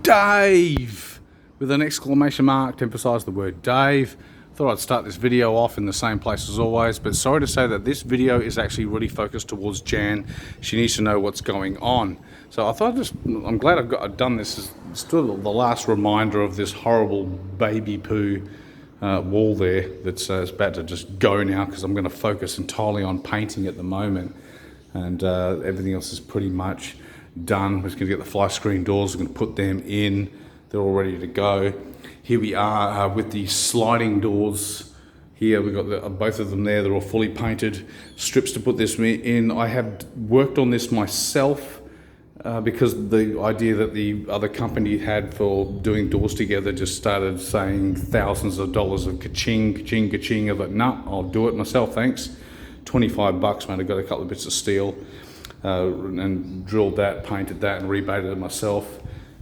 Dave! With an exclamation mark to emphasize the word Dave. Thought I'd start this video off in the same place as always, but sorry to say that this video is actually really focused towards Jan. She needs to know what's going on. So I thought I'm glad I've done this. It's still the last reminder of this horrible baby poo wall there that's about to just go now, because I'm going to focus entirely on painting at the moment, and everything else is pretty much done. We're just going to get the fly screen doors, we're going to put them in, they're all ready to go. Here we are with the sliding doors. Here we've got both of them there, they're all fully painted. Strips to put this in. I have worked on this myself because the idea that the other company had for doing doors together just started saying thousands of dollars of ka-ching, ka-ching, ka-ching. I thought, nah, I'll do it myself, thanks. 25 bucks, man. I got a couple of bits of steel and drilled that, painted that, and rebaited it myself.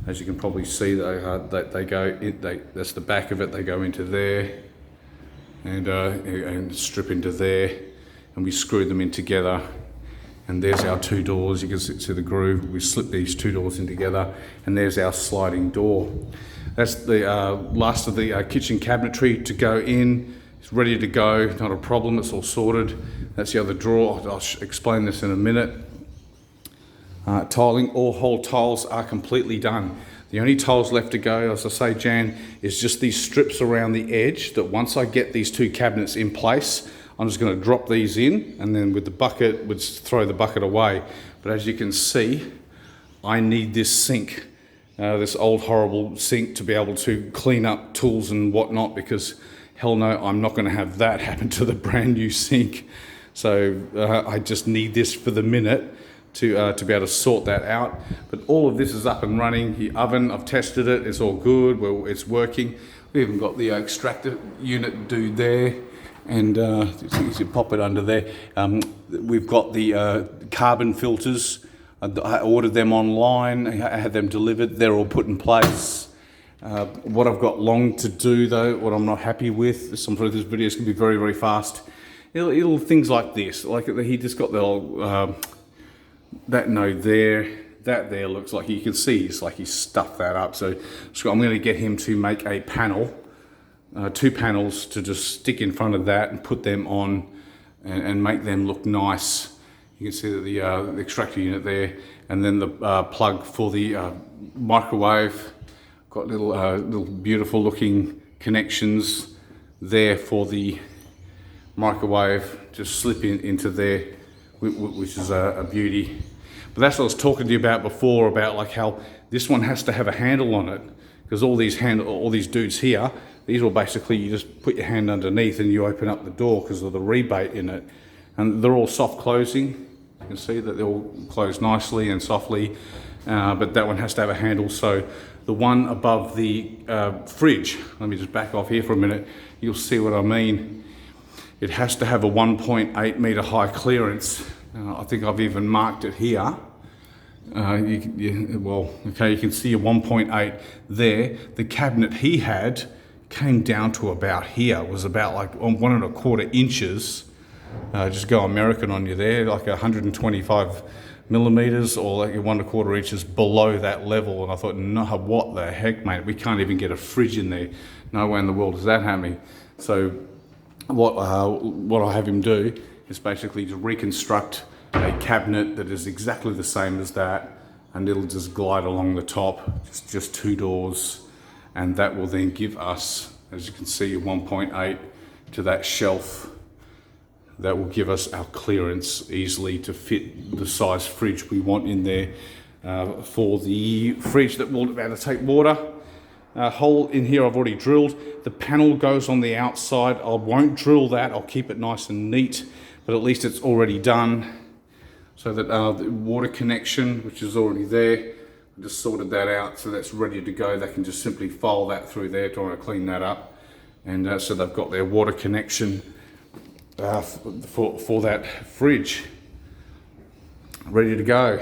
As you can probably see, they go. That's the back of it. They go into there, and strip into there, and we screw them in together. And there's our two doors. You can see the groove. We slip these two doors in together, and there's our sliding door. That's the last of the kitchen cabinetry to go in. It's ready to go. Not a problem. It's all sorted. That's the other drawer. I'll explain this in a minute. Tiling, all whole tiles are completely done. The only tiles left to go, as I say, Jan, is just these strips around the edge that once I get these two cabinets in place, I'm just going to drop these in, and then with the bucket, would throw the bucket away. But as you can see, I need this sink, this old horrible sink, to be able to clean up tools and whatnot, because hell no, I'm not going to have that happen to the brand new sink. So I just need this for the minute to be able to sort that out. But all of this is up and running. The oven, I've tested it, it's all good, well, it's working. We even got the extractor unit dude there, and you can pop it under there. We've got the carbon filters. I ordered them online, I had them delivered, they're all put in place. What I've got long to do though, what I'm not happy with, sometimes this video is going to be very, very fast. It'll things like this, like he just got the old, that node there, that there looks like, you can see it's like he stuffed that up. So I'm going to get him to make a panel, two panels to just stick in front of that and put them on and make them look nice. You can see that the extractor unit there, and then the plug for the microwave. Got little beautiful looking connections there for the microwave, just slip into there, which is a beauty. But that's what I was talking to you about before, about like how this one has to have a handle on it, because all these dudes here, these will basically, you just put your hand underneath and you open up the door because of the rebate in it, and they're all soft closing. You can see that they all close nicely and softly, but that one has to have a handle. So the one above the fridge, let me just back off here for a minute, you'll see what I mean. It has to have a 1.8 metre high clearance. I think I've even marked it here. Well, okay, you can see a 1.8 there. The cabinet he had came down to about here. It was about like 1.25 inches. Just go American on you there, like 125 millimeters, or like 1.25 inches below that level. And I thought, no, what the heck, mate? We can't even get a fridge in there. No way in the world does that happen. So what I have him do is basically to reconstruct a cabinet that is exactly the same as that, and it'll just glide along the top, just two doors, and that will then give us, as you can see, a 1.8 to that shelf. That will give us our clearance easily to fit the size fridge we want in there. For the fridge that will be able to take water, hole in here I've already drilled. The panel goes on the outside. I won't drill that, I'll keep it nice and neat, but at least it's already done. So that the water connection, which is already there, I just sorted that out, so that's ready to go. They can just simply file that through there to want to clean that up. And so they've got their water connection for that fridge ready to go.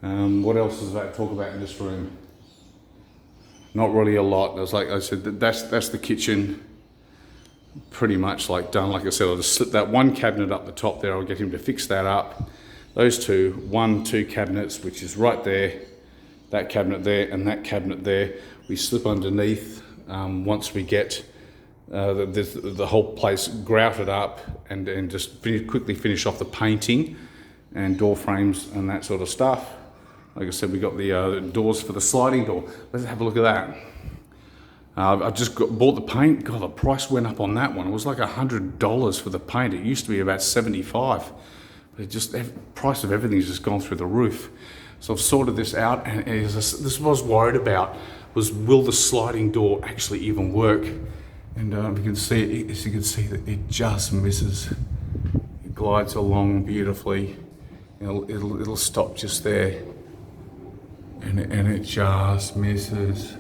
What else is there to talk about in this room? Not really a lot. There's, like I said, that's the kitchen, pretty much like done. Like I said, I'll just slip that one cabinet up the top there. I'll get him to fix that up. Those two cabinets, which is right there, that cabinet there and that cabinet there. We slip underneath once we get the whole place grouted up and just quickly finish off the painting and door frames and that sort of stuff. Like I said, we got the doors for the sliding door. Let's have a look at that. I just bought the paint. God, the price went up on that one. It was like $100 for the paint. It used to be about $75. But the price of everything's just gone through the roof. So I've sorted this out, and this is what I was worried about, was will the sliding door actually even work? And you can see, as you can see, that it just misses. It glides along beautifully. It'll stop just there, and it just misses.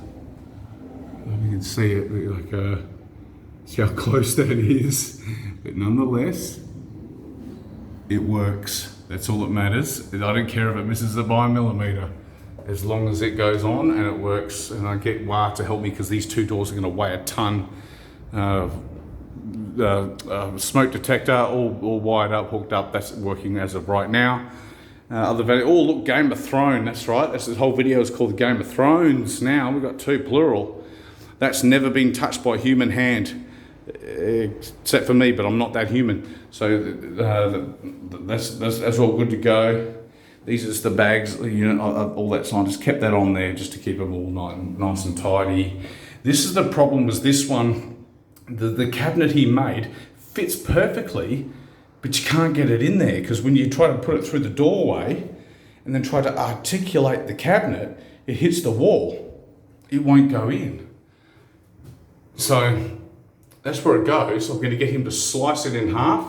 You can see it, like see how close that is, but nonetheless, it works. That's all that matters. I don't care if it misses it by a millimeter, as long as it goes on and it works. And I get Wah to help me because these two doors are going to weigh a ton. Smoke detector all wired up, hooked up. That's working as of right now. Other value. Oh, look, Game of Thrones. That's right. This whole video is called Game of Thrones. Now we've got two plural. That's never been touched by a human hand, except for me, but I'm not that human. So that's all good to go. These are just the bags, all that sign. Just kept that on there just to keep them all nice and tidy. This is the problem, was this one, the cabinet he made fits perfectly, but you can't get it in there because when you try to put it through the doorway and then try to articulate the cabinet, it hits the wall. It won't go in. So that's where it goes. I'm going to get him to slice it in half,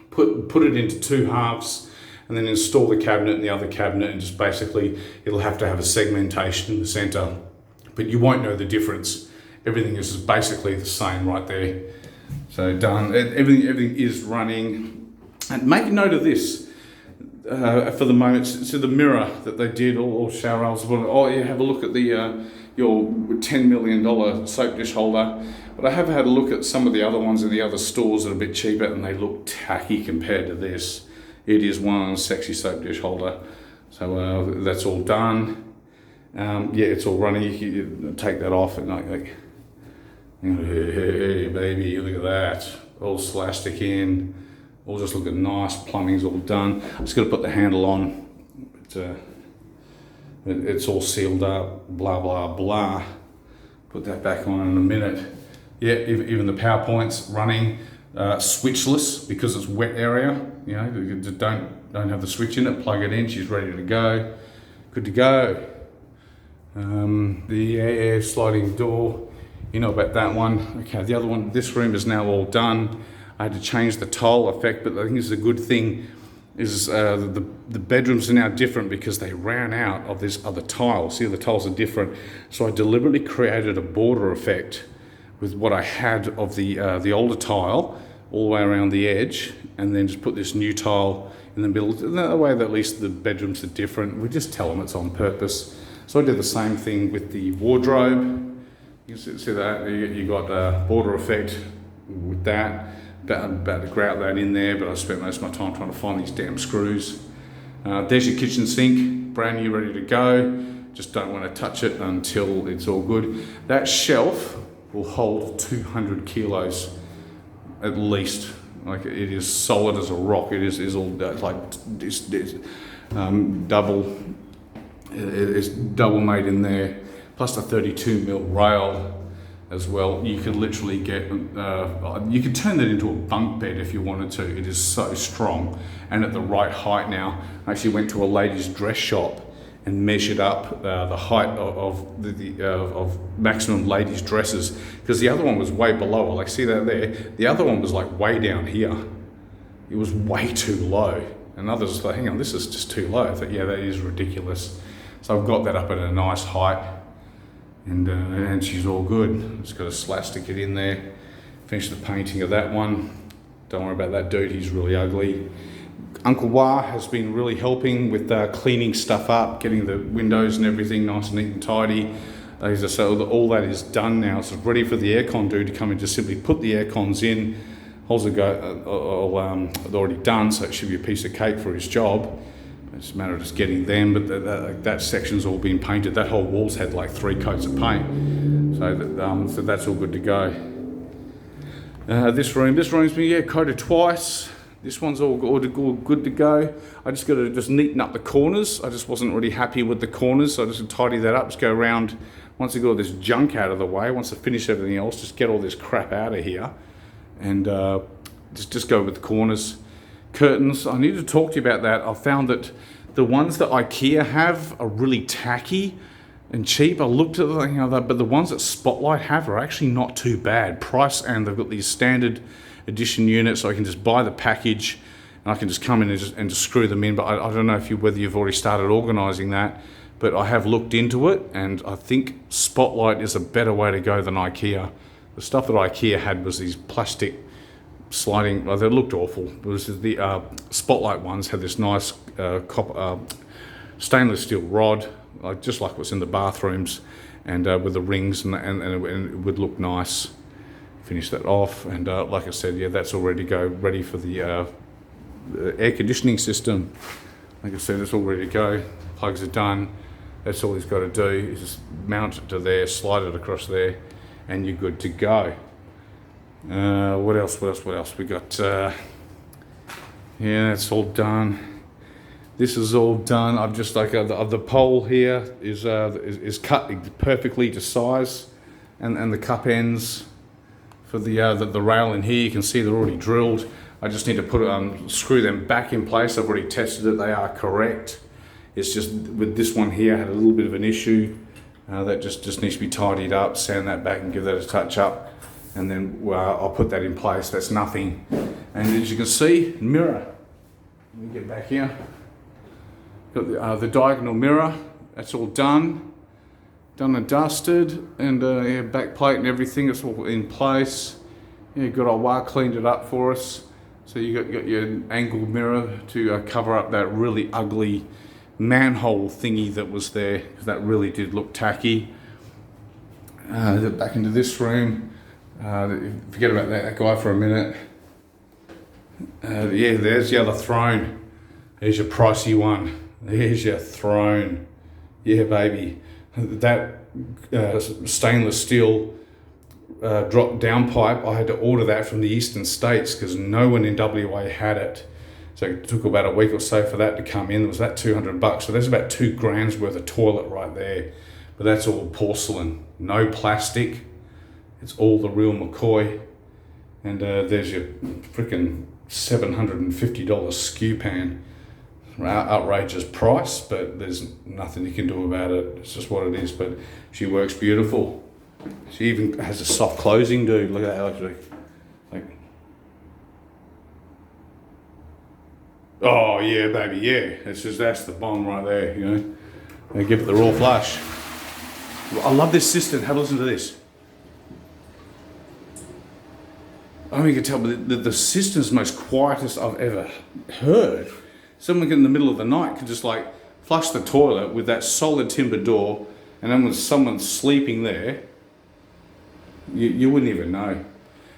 put it into two halves, and then install the cabinet in the other cabinet, and just basically it'll have to have a segmentation in the center, but you won't know the difference. Everything is basically the same right there. So done. Everything is running. And make a note of this for the moment. So the mirror that they did, all shower rails. Oh yeah, have a look at your $10 million soap dish holder. But I have had a look at some of the other ones in the other stores that are a bit cheaper, and they look tacky compared to this. It is one sexy soap dish holder. So that's all done. Yeah, it's all running. You can take that off and like, hey baby, look at that. All slastic in, all just looking nice. Plumbing's all done. I'm just gonna put the handle on. It's all sealed up, blah, blah, blah. Put that back on in a minute. Yeah, even the PowerPoint's running switchless because it's wet area. You just don't have the switch in it, plug it in, she's ready to go. Good to go. The air sliding door, you know about that one. Okay, the other one, this room is now all done. I had to change the tile effect, but I think this is a good thing. Is the bedrooms are now different because they ran out of this other tile. See, the tiles are different. So I deliberately created a border effect with what I had of the older tile all the way around the edge, and then just put this new tile in the middle. That way that at least the bedrooms are different. We just tell them it's on purpose. So I did the same thing with the wardrobe. You can see that, you got a border effect with that. About to grout that in there, but I spent most of my time trying to find these damn screws. There's your kitchen sink, brand new, ready to go. Just don't want to touch it until it's all good. That shelf will hold 200 kilos at least. Like, it is solid as a rock. It is all like it's double. It's double made in there, plus the 32 mil rail as well. You could literally get, you could turn that into a bunk bed if you wanted to. It is so strong and at the right height now. I actually went to a ladies' dress shop and measured up the height of maximum ladies' dresses, because the other one was way below. Like, see that there? The other one was like way down here. It was way too low. And others thought, hang on, this is just too low. I thought, yeah, that is ridiculous. So I've got that up at a nice height. And she's all good. Just got to stick it in there. Finish the painting of that one. Don't worry about that dude, he's really ugly. Uncle Wah has been really helping with cleaning stuff up, getting the windows and everything nice and neat and tidy. So all that is done now. So it's ready for the aircon dude to come and just simply put the air cons in. Holes are already done, so it should be a piece of cake for his job. It's a matter of just getting them, but that section's all been painted. That whole wall's had like 3 coats of paint, so that's all good to go. This room's been coated twice. This one's all good to go. I just got to neaten up the corners. I just wasn't really happy with the corners, so I just tidy that up. Just go around. Once I got all this junk out of the way, once I finish everything else, just get all this crap out of here, and just go with the corners. Curtains, I need to talk to you about that. I found that the ones that IKEA have are really tacky and cheap. I looked at them, but the ones that Spotlight have are actually not too bad. Price, and they've got these standard edition units, so I can just buy the package and I can just come in and just screw them in. But I don't know whether you've already started organising that, but I have looked into it, and I think Spotlight is a better way to go than IKEA. The stuff that IKEA had was these plastic sliding, well, they looked awful. It was the Spotlight ones had this nice copper, stainless steel rod, just like what's in the bathrooms, and with the rings, and it would look nice. Finish that off, and like I said, that's all ready to go, ready for the air conditioning system. Like I said, it's all ready to go. Plugs are done. That's all he's got to do, is just mount it to there, slide it across there, and you're good to go. What else? We got, that's all done. This is all done. I've just the pole here is cut perfectly to size, and the cup ends for the rail in here, you can see they're already drilled. I just need to screw them back in place. I've already tested it, they are correct. It's just with this one here, had a little bit of an issue. That just needs to be tidied up, sand that back and give that a touch up. And then I'll put that in place. That's nothing. And as you can see, mirror. Let me get back here. Got the diagonal mirror. That's all done. Done and dusted. And back plate and everything. It's all in place. Good old Wah cleaned it up for us. So you got your angled mirror to cover up that really ugly manhole thingy that was there. That really did look tacky. Back into this room. Forget about that guy for a minute. There's the other throne. There's your pricey one. There's your throne. Yeah, baby. That stainless steel drop down pipe, I had to order that from the eastern states because no one in WA had it. So it took about a week or so for that to come in. There was that $200. So there's about $2,000 worth of toilet right there. But that's all porcelain, no plastic. It's all the real McCoy. And there's your freaking $750 skew pan. Outrageous price, but there's nothing you can do about it. It's just what it is, but she works beautiful. She even has a soft closing, dude. Look at that, actually. Oh yeah, baby, yeah. That's the bomb right there, you know. They give it the raw flush. I love this cistern. Have a listen to this. I mean, you can tell, but the cistern's the most quietest I've ever heard. Someone in the middle of the night could just flush the toilet with that solid timber door, and then when someone's sleeping there, you wouldn't even know.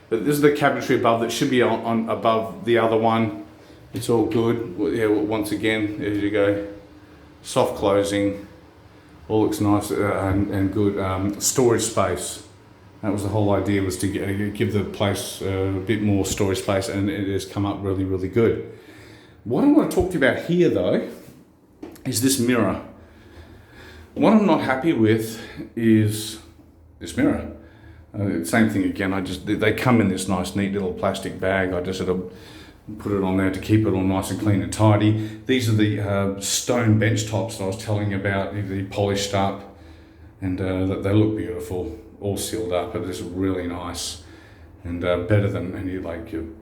But this is the cabinetry above that should be on above the other one. It's all good. Yeah, once again, there you go. Soft closing. All looks nice and good. Storage space. That was the whole idea, was to give the place a bit more storage space, and it has come up really, really good. What I want to talk to you about here, though, is this mirror. What I'm not happy with is this mirror. Same thing again. They come in this nice, neat little plastic bag. I just had to put it on there to keep it all nice and clean and tidy. These are the stone bench tops that I was telling you about. They're polished up, and they look beautiful, all sealed up. It is really nice, and better than any chipboard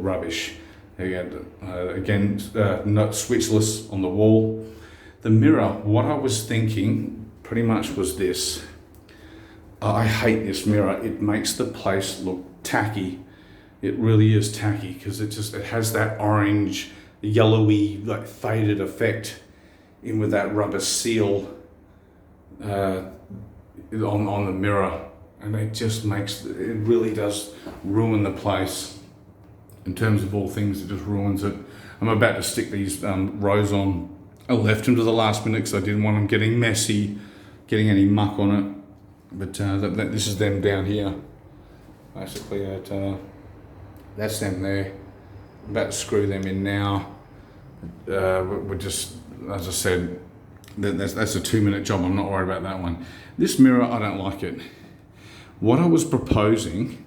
rubbish. Again, not switchless on the wall. The mirror, what I was thinking pretty much was this. I hate this mirror. It makes the place look tacky. It really is tacky because it has that orange, yellowy, faded effect in with that rubber seal on the mirror, and it really does ruin the place. In terms of all things, it just ruins it. I'm about to stick these rows on. I left them to the last minute because I didn't want them getting messy, getting any muck on it. But this is them down here. Basically, that's them there. I'm about to screw them in now. We're just, as I said, that's a 2-minute job. I'm not worried about that one. This mirror, I don't like it. What I was proposing,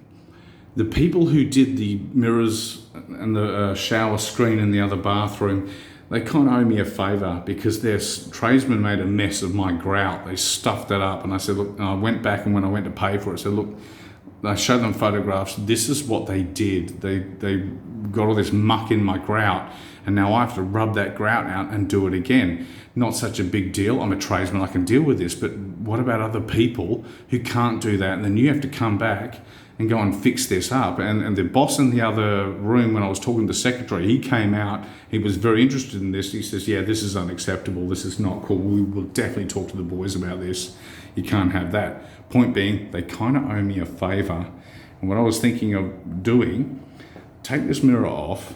the people who did the mirrors and the shower screen in the other bathroom, they kind of owe me a favour because their tradesmen made a mess of my grout. They stuffed that up, and I said, look, and I went back, and when I went to pay for it, I said, look, I showed them photographs. This is what they did. They got all this muck in my grout, and now I have to rub that grout out and do it again. Not such a big deal. I'm a tradesman, I can deal with this, but what about other people who can't do that? And then you have to come back and go and fix this up. And the boss in the other room, when I was talking to the secretary, he came out, he was very interested in this. He says, yeah, this is unacceptable. This is not cool. We will definitely talk to the boys about this. You can't have that. Point being, they kind of owe me a favour. And what I was thinking of doing, take this mirror off,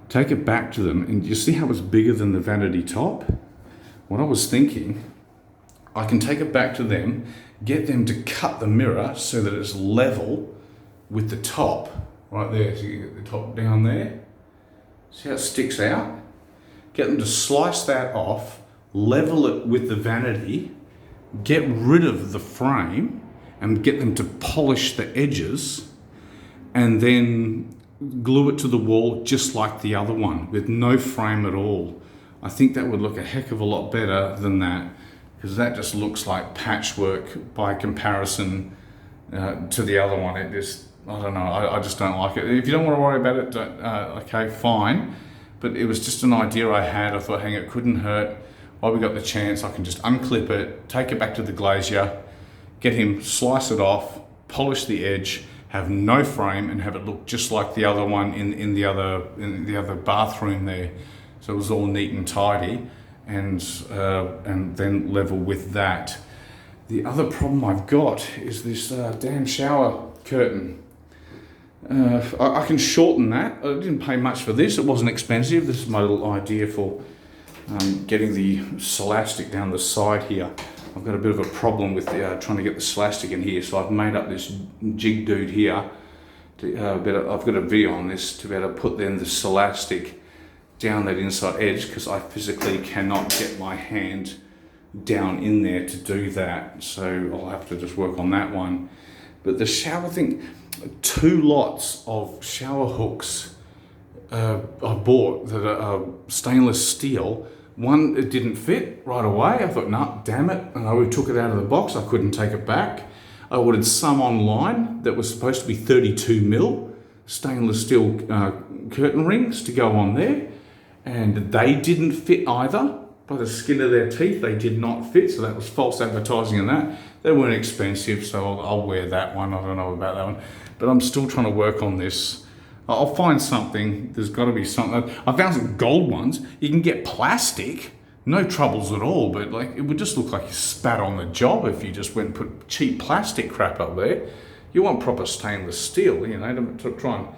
take it back to them, and you see how it's bigger than the vanity top? What I was thinking, I can take it back to them, get them to cut the mirror so that it's level with the top, right there. So you get the top down there. See how it sticks out? Get them to slice that off, level it with the vanity, get rid of the frame, and get them to polish the edges, and then glue it to the wall just like the other one with no frame at all. I think that would look a heck of a lot better than that, because that just looks like patchwork by comparison to the other one. It just, I don't know, I just don't like it. If you don't want to worry about it, okay, fine. But it was just an idea I had. I thought, hang, it couldn't hurt. While we got the chance, I can just unclip it, take it back to the glazier, get him, slice it off, polish the edge, have no frame, and have it look just like the other one in the other bathroom there. So it was all neat and tidy, and then level with that. The other problem I've got is this damn shower curtain. I can shorten that. I didn't pay much for this. It wasn't expensive. This is my little idea for getting the Celastic down the side here. I've got a bit of a problem with trying to get the Celastic in here, so I've made up this jig dude here. I've got a video on this to be able to put then the Celastic down that inside edge, because I physically cannot get my hand down in there to do that. So I'll have to just work on that one. But the shower thing, 2 lots of shower hooks I bought that are stainless steel. One, it didn't fit right away. I thought, nah, damn it. And I took it out of the box. I couldn't take it back. I ordered some online that was supposed to be 32mm stainless steel curtain rings to go on there. And they didn't fit either. By the skin of their teeth, they did not fit. So that was false advertising in that. They weren't expensive, so I'll wear that one. I don't know about that one. But I'm still trying to work on this. I'll find something. There's got to be something. I found some gold ones. You can get plastic, no troubles at all, but like it would just look like you spat on the job if you just went and put cheap plastic crap up there. You want proper stainless steel, you know, to try and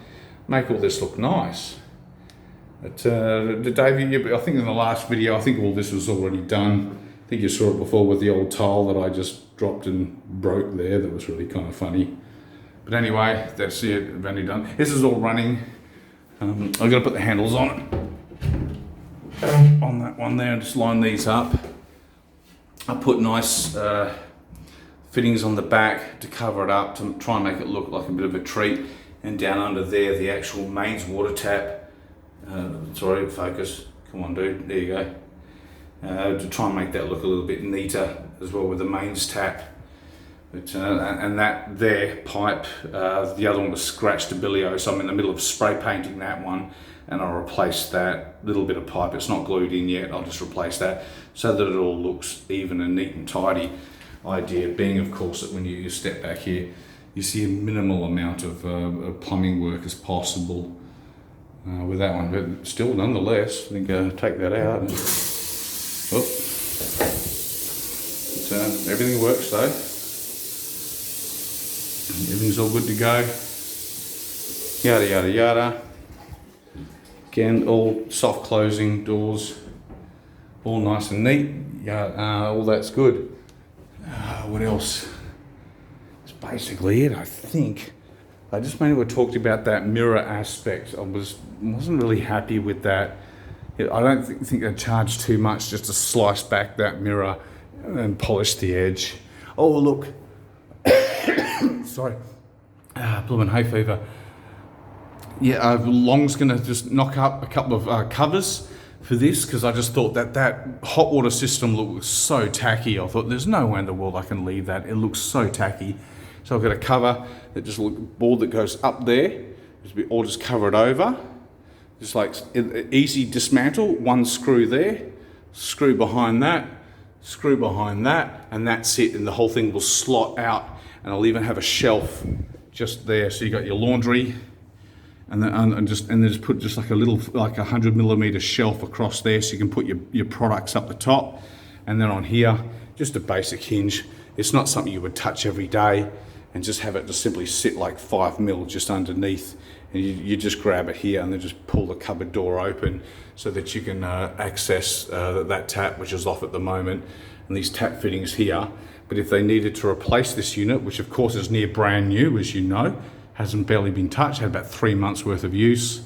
make all this look nice. But Dave, I think in the last video, I think all this was already done. I think you saw it before with the old tile that I just dropped and broke there. That was really kind of funny. But anyway, that's it, only done. This is all running. I've got to put the handles on it. On that one there, and just line these up. I put nice fittings on the back to cover it up, to try and make it look like a bit of a treat. And down under there, the actual mains water tap. Sorry, focus. Come on, dude. There you go. To try and make that look a little bit neater as well with the mains tap. But, and that there pipe, the other one was scratched to Billy-O, so I'm in the middle of spray painting that one, and I'll replace that little bit of pipe. It's not glued in yet. I'll just replace that so that it all looks even and neat and tidy. Idea being, of course, that when you step back here, you see a minimal amount of plumbing work as possible with that one. But still, nonetheless, I think take that out. And, everything works though. Everything's all good to go. Yada, yada, yada. Again, all soft closing doors, all nice and neat. Yeah, all that's good. What else? That's basically it, I think. I just mainly talked about that mirror aspect. I wasn't really happy with that. I don't think they charged too much just to slice back that mirror and polish the edge. Oh look, sorry, blooming hay fever. Yeah, Long's gonna just knock up a couple of covers for this, because I just thought that hot water system looked so tacky. I thought there's no way in the world I can leave that. It looks so tacky. So I've got a cover that just board that goes up there. Or just cover it over. Just like easy dismantle, one screw there, screw behind that, and that's it. And the whole thing will slot out. And I'll even have a shelf just there. So you got your laundry, and then just put just like a little, like 100mm shelf across there, so you can put your products up the top. And then on here, just a basic hinge. It's not something you would touch every day, and just have it just simply sit like 5mm just underneath. And you just grab it here and then just pull the cupboard door open so that you can access that tap, which is off at the moment, and these tap fittings here. But if they needed to replace this unit, which of course is near brand new, as you know, hasn't barely been touched, had about 3 months worth of use,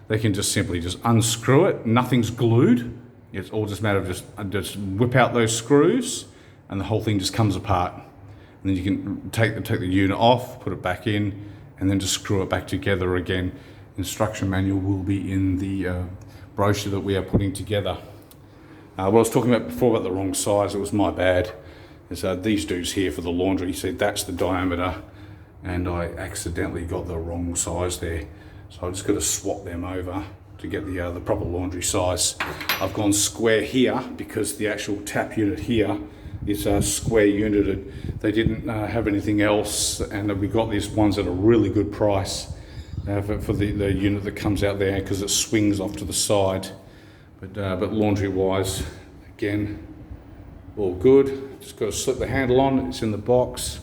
they can just simply just unscrew it. Nothing's glued. It's all just a matter of just whip out those screws, and the whole thing just comes apart. And then you can take the unit off, put it back in, and then just screw it back together again. Instruction manual will be in the brochure that we are putting together. What I was talking about before about the wrong size, it was my bad. Is these dudes here for the laundry, you see that's the diameter, and I accidentally got the wrong size there. So I've just got to swap them over to get the proper laundry size. I've gone square here because the actual tap unit here is square united. They didn't have anything else, and we got these ones at a really good price for the unit that comes out there, because it swings off to the side. But laundry wise, again, all good. Just got to slip the handle on, it's in the box,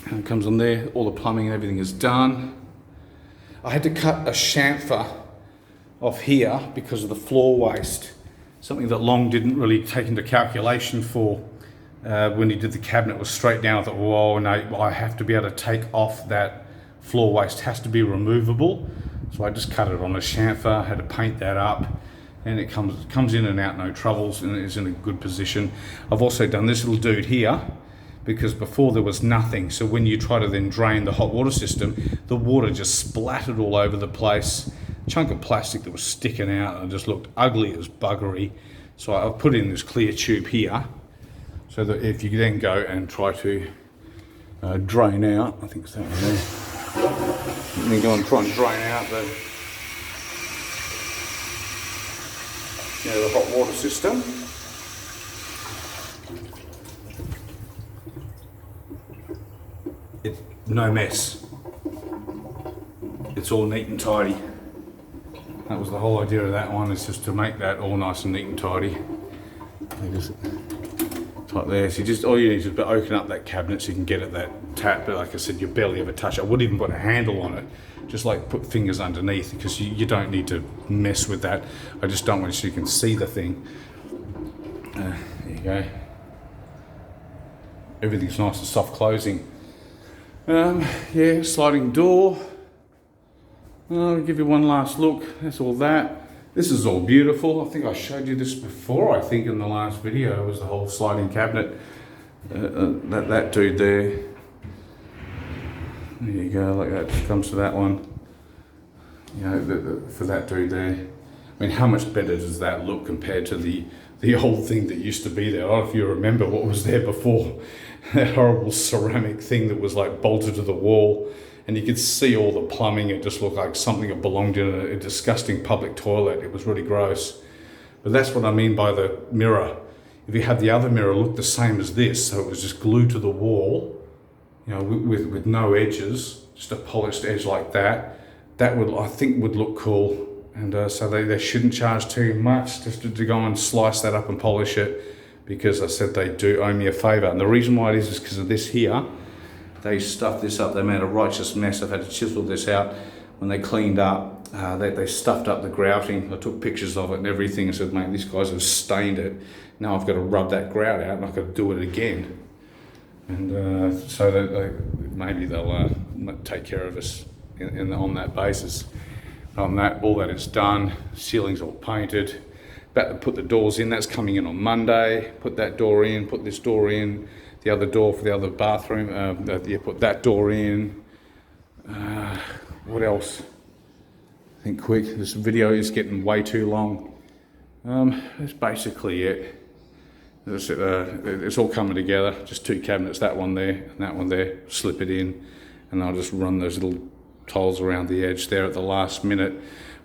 and it comes on there. All the plumbing and everything is done. I had to cut a chamfer off here because of the floor waste. Something that Long didn't really take into calculation for when he did the cabinet. Was straight down. I thought, whoa, no, I have to be able to take off that floor waste. It has to be removable. So I just cut it on a chamfer, had to paint that up, and it comes in and out, no troubles, and it's in a good position. I've also done this little dude here, because before there was nothing. So when you try to then drain the hot water system, the water just splattered all over the place. Chunk of plastic that was sticking out and just looked ugly as buggery. So I've put in this clear tube here, so that if you then go and try to drain out, I think it's that one there, and then go and try and drain out the hot water system. No mess. It's all neat and tidy. That was the whole idea of that one, is just to make that all nice and neat and tidy. Just like there. So all you need is to open up that cabinet so you can get at that tap. But like I said, you barely ever touch it. I wouldn't even put a handle on it. Just like put fingers underneath, because you don't need to mess with that. I just don't want so you can see the thing. There you go. Everything's nice and soft closing. Yeah, sliding door. I'll give you one last look. That's all that. This is all beautiful. I think I showed you this before, I think in the last video, was the whole sliding cabinet. That dude there. There you go, like that just comes to that one. You know, for that dude there. I mean, how much better does that look compared to the old thing that used to be there? I don't know if you remember what was there before. That horrible ceramic thing that was like bolted to the wall. And you could see all the plumbing. It just looked like something that belonged in a disgusting public toilet. It was really gross. But that's what I mean by the mirror. If you had the other mirror look the same as this, so it was just glued to the wall, you know, with no edges, just a polished edge like that, that would, I think, would look cool. And so they shouldn't charge too much just to go and slice that up and polish it, because I said they do owe me a favour. And the reason why it is because of this here. They stuffed this up. They made a righteous mess. I've had to chisel this out. When they cleaned up, They stuffed up the grouting. I took pictures of it and everything and said, mate, these guys have stained it. Now I've got to rub that grout out and I've got to do it again. And so maybe they'll take care of us on that basis. On that, all that is done. Ceiling's all painted. About to put the doors in. That's coming in on Monday. Put that door in. Put this door in. The other door for the other bathroom. Put that door in. What else? Think quick. This video is getting way too long. That's basically it. It's all coming together. Just 2 cabinets, that one there and that one there. Slip it in, and I'll just run those little tiles around the edge there at the last minute.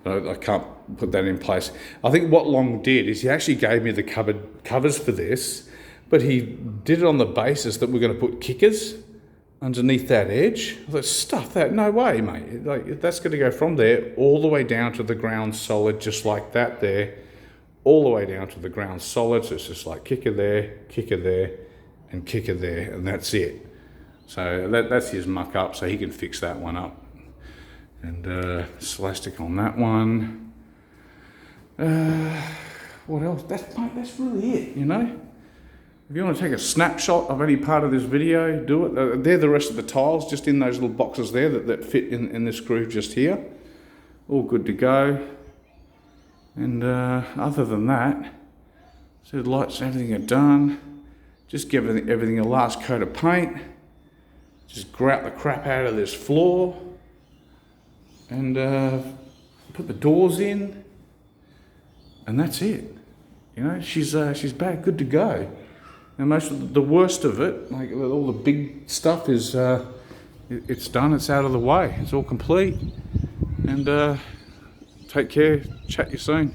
But I can't put that in place. I think what Long did is he actually gave me the cupboard covers for this, but he did it on the basis that we're going to put kickers underneath that edge. I thought, stuff that, no way, mate. Like, that's going to go from there all the way down to the ground solid, just like that there, all the way down to the ground solid. So it's just like kicker there, and kicker there, and that's it. So that's his muck up, so he can fix that one up. And Celastic on that one. What else? That's really it, you know? If you want to take a snapshot of any part of this video, do it. They're the rest of the tiles, just in those little boxes there that fit in this groove just here. All good to go. And other than that, so the lights and everything are done. Just give everything a last coat of paint. Just grout the crap out of this floor. And put the doors in. And that's it. You know, she's back, good to go. And most of the worst of it, like all the big stuff, is it's done. It's out of the way. It's all complete. And take care. Chat you soon.